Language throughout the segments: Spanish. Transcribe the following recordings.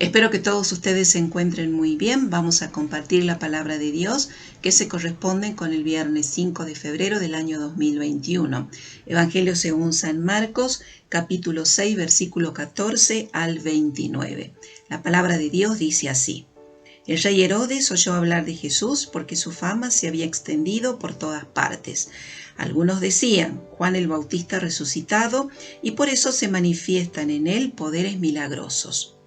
Espero que todos ustedes se encuentren muy bien. Vamos a compartir la palabra de Dios que se corresponde con el viernes 5 de febrero del año 2021. Evangelio según San Marcos, capítulo 6, versículo 14 al 29. La palabra de Dios dice así: El rey Herodes oyó hablar de Jesús porque su fama se había extendido por todas partes. Algunos decían: Juan el Bautista ha resucitado y por eso se manifiestan en él poderes milagrosos.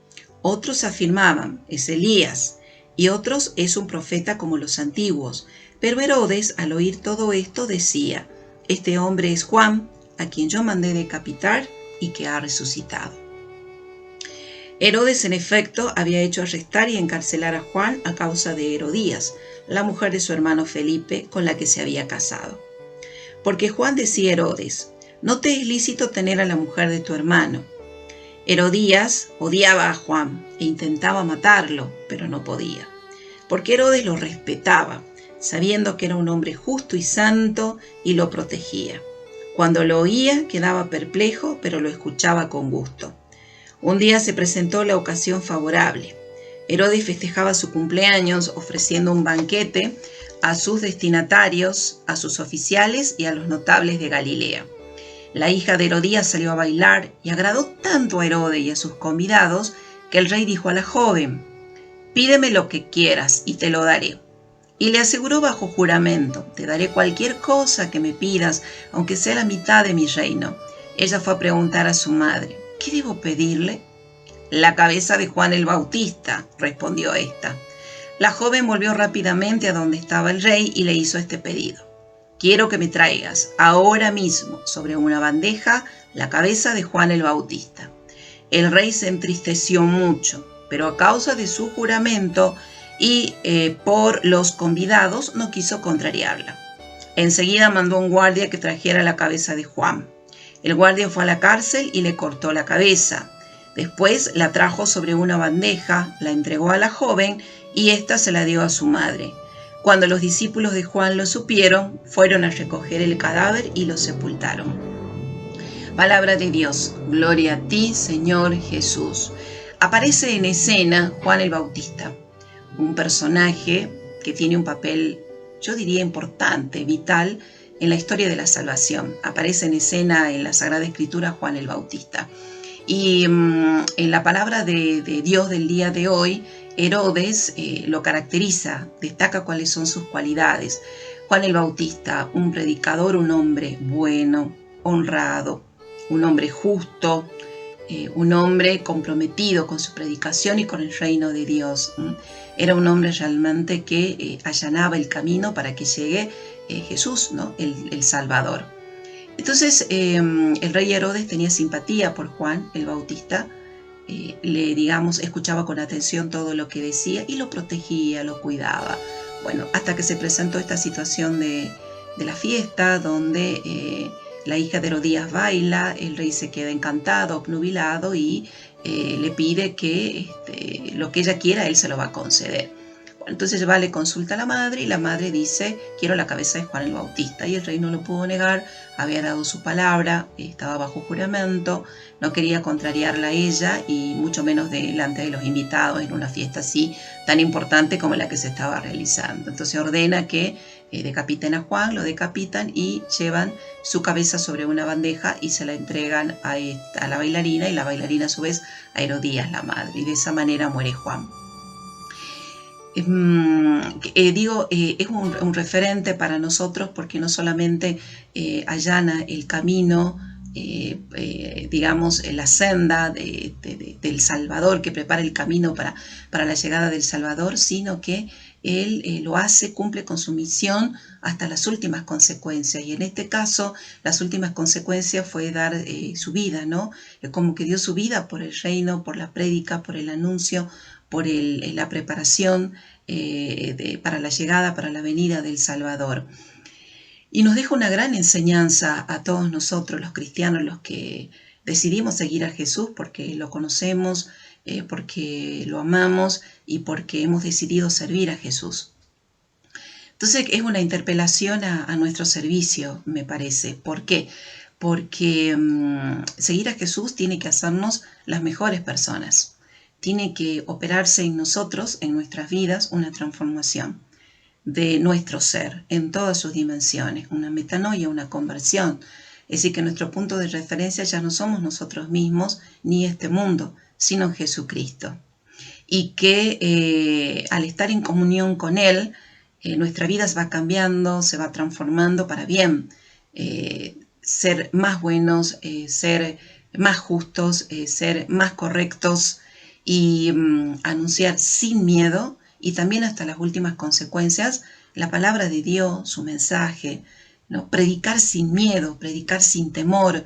Otros afirmaban: es Elías, y otros: es un profeta como los antiguos. Pero Herodes, al oír todo esto, decía: este hombre es Juan, a quien yo mandé decapitar y que ha resucitado. Herodes, en efecto, había hecho arrestar y encarcelar a Juan a causa de Herodías, la mujer de su hermano Felipe, con la que se había casado. Porque Juan decía a Herodes: no te es lícito tener a la mujer de tu hermano. Herodías odiaba a Juan e intentaba matarlo, pero no podía, porque Herodes lo respetaba, sabiendo que era un hombre justo y santo, y lo protegía. Cuando lo oía, quedaba perplejo, pero lo escuchaba con gusto. Un día se presentó la ocasión favorable. Herodes festejaba su cumpleaños ofreciendo un banquete a sus destinatarios, a sus oficiales y a los notables de Galilea. La hija de Herodías salió a bailar y agradó tanto a Herodes y a sus convidados que el rey dijo a la joven: pídeme lo que quieras y te lo daré. Y le aseguró bajo juramento: te daré cualquier cosa que me pidas, aunque sea la mitad de mi reino. Ella fue a preguntar a su madre: ¿qué debo pedirle? La cabeza de Juan el Bautista, respondió ésta. La joven volvió rápidamente a donde estaba el rey y le hizo este pedido: quiero que me traigas ahora mismo sobre una bandeja la cabeza de Juan el Bautista. El rey se entristeció mucho, pero a causa de su juramento y por los convidados no quiso contrariarla. Enseguida mandó un guardia que trajera la cabeza de Juan. El guardia fue a la cárcel y le cortó la cabeza. Después la trajo sobre una bandeja, la entregó a la joven y ésta se la dio a su madre. Cuando los discípulos de Juan lo supieron, fueron a recoger el cadáver y lo sepultaron. Palabra de Dios. Gloria a ti, Señor Jesús. Aparece en escena Juan el Bautista, un personaje que tiene un papel, yo diría, importante, vital, en la historia de la salvación. Aparece en escena en la Sagrada Escritura Juan el Bautista. Y en la palabra de Dios del día de hoy, Herodes lo caracteriza, destaca cuáles son sus cualidades. Juan el Bautista, un predicador, un hombre bueno, honrado, un hombre justo, un hombre comprometido con su predicación y con el reino de Dios. Era un hombre realmente que allanaba el camino para que llegue Jesús, ¿no? el Salvador. Entonces el rey Herodes tenía simpatía por Juan el Bautista, escuchaba con atención todo lo que decía y lo protegía, lo cuidaba. Bueno, hasta que se presentó esta situación de la fiesta donde la hija de Herodías baila, el rey se queda encantado, obnubilado y le pide que lo que ella quiera, él se lo va a conceder. Entonces va, le consulta a la madre y la madre dice: quiero la cabeza de Juan el Bautista. Y el rey no lo pudo negar, había dado su palabra, estaba bajo juramento, no quería contrariarla a ella y mucho menos delante de los invitados en una fiesta así tan importante como la que se estaba realizando. Entonces ordena que decapiten a Juan, lo decapitan y llevan su cabeza sobre una bandeja y se la entregan a la bailarina, y la bailarina a su vez a Herodías, la madre, y de esa manera muere Juan. Es un referente para nosotros porque no solamente allana el camino, la senda del Salvador, que prepara el camino para la llegada del Salvador, sino que él lo hace, cumple con su misión hasta las últimas consecuencias. Y en este caso, las últimas consecuencias fue dar su vida, ¿no? Como que dio su vida por el reino, por la prédica, por el anuncio, por la preparación para la llegada, para la venida del Salvador. Y nos deja una gran enseñanza a todos nosotros, los cristianos, los que decidimos seguir a Jesús porque lo conocemos, porque lo amamos y porque hemos decidido servir a Jesús. Entonces es una interpelación a nuestro servicio, me parece. ¿Por qué? Porque seguir a Jesús tiene que hacernos las mejores personas. tiene que operarse en nosotros, en nuestras vidas, una transformación de nuestro ser en todas sus dimensiones, una metanoia, una conversión. Es decir, que nuestro punto de referencia ya no somos nosotros mismos ni este mundo, sino Jesucristo. Y que al estar en comunión con Él, nuestra vida se va cambiando, se va transformando para bien. Ser más buenos, ser más justos, ser más correctos y anunciar sin miedo y también hasta las últimas consecuencias la palabra de Dios, su mensaje, ¿no? Predicar sin miedo, predicar sin temor,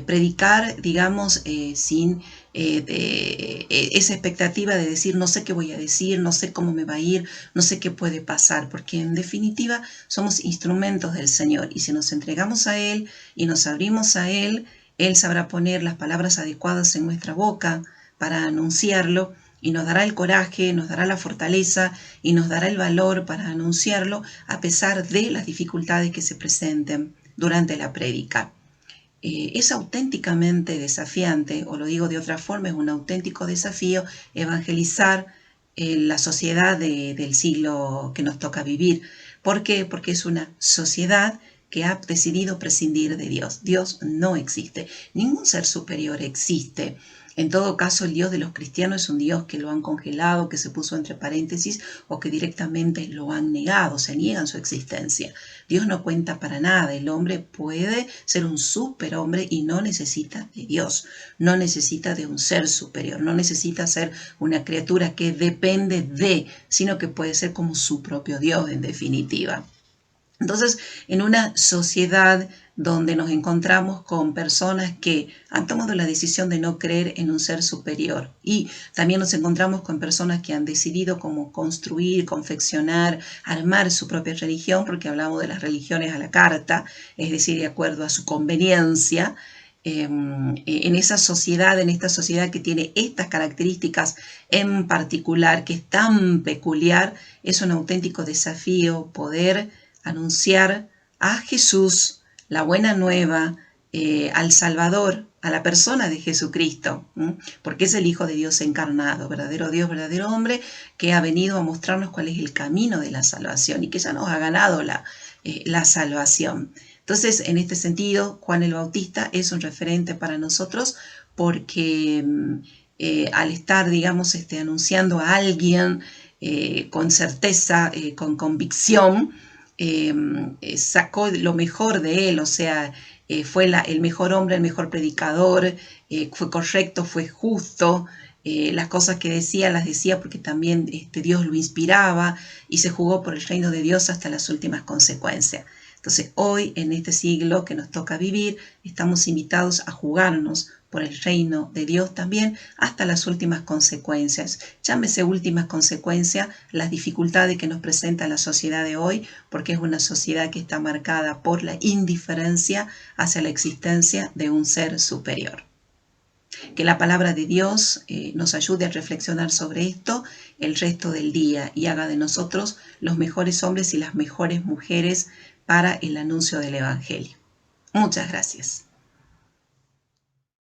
predicar, digamos, sin esa expectativa de decir no sé qué voy a decir, no sé cómo me va a ir, no sé qué puede pasar, porque en definitiva somos instrumentos del Señor y si nos entregamos a Él y nos abrimos a Él, Él sabrá poner las palabras adecuadas en nuestra boca para anunciarlo y nos dará el coraje, nos dará la fortaleza y nos dará el valor para anunciarlo a pesar de las dificultades que se presenten durante la prédica. Es auténticamente desafiante, o lo digo de otra forma, es un auténtico desafío evangelizar la sociedad del siglo que nos toca vivir. ¿Por qué? Porque es una sociedad que ha decidido prescindir de Dios. Dios no existe, ningún ser superior existe. En todo caso, el Dios de los cristianos es un Dios que lo han congelado, que se puso entre paréntesis o que directamente lo han negado, se niegan su existencia. Dios no cuenta para nada. El hombre puede ser un superhombre y no necesita de Dios, no necesita de un ser superior, no necesita ser una criatura que depende de, sino que puede ser como su propio Dios en definitiva. Entonces, en una sociedad donde nos encontramos con personas que han tomado la decisión de no creer en un ser superior y también nos encontramos con personas que han decidido como construir, confeccionar, armar su propia religión, porque hablamos de las religiones a la carta, es decir, de acuerdo a su conveniencia. En esa sociedad, en esta sociedad que tiene estas características en particular, que es tan peculiar, es un auténtico desafío poder anunciar a Jesús, la buena nueva, al Salvador, a la persona de Jesucristo, porque es el Hijo de Dios encarnado, verdadero Dios, verdadero hombre, que ha venido a mostrarnos cuál es el camino de la salvación y que ya nos ha ganado la salvación. Entonces, en este sentido, Juan el Bautista es un referente para nosotros porque al estar, digamos, anunciando a alguien con certeza, con convicción, sacó lo mejor de él, o sea, fue el mejor hombre, el mejor predicador, fue correcto, fue justo, las cosas que decía las decía porque también Dios lo inspiraba y se jugó por el reino de Dios hasta las últimas consecuencias. Entonces hoy, en este siglo que nos toca vivir, estamos invitados a jugarnos por el reino de Dios también hasta las últimas consecuencias. Llámese últimas consecuencias las dificultades que nos presenta la sociedad de hoy, porque es una sociedad que está marcada por la indiferencia hacia la existencia de un ser superior. Que la palabra de Dios nos ayude a reflexionar sobre esto el resto del día y haga de nosotros los mejores hombres y las mejores mujeres para el anuncio del Evangelio. Muchas gracias.